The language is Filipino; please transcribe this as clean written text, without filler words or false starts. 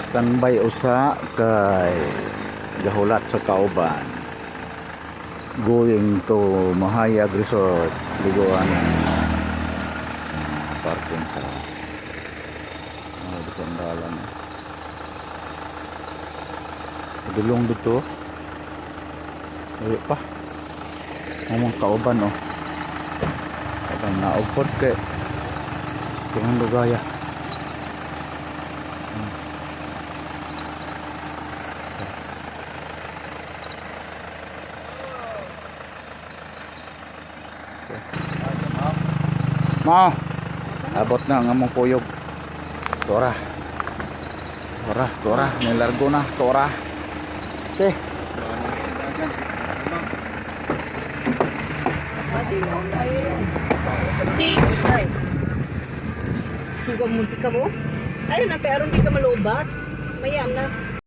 Standby usa kay gahulat sa kauban. Going to Mahayag Resort, Liguan. Parking sa dito ang dalan. Dulong dito. Ayo pa. Ngomong kauban oh. Kadang naugpod kay tingnan lugaya. Mao. Abot na ang among puyog. Tora. Tora, nilargo na, tora. Okay. Sugag munti ka mo? Ayun na, kaya aron di ka malubat. Mayam na.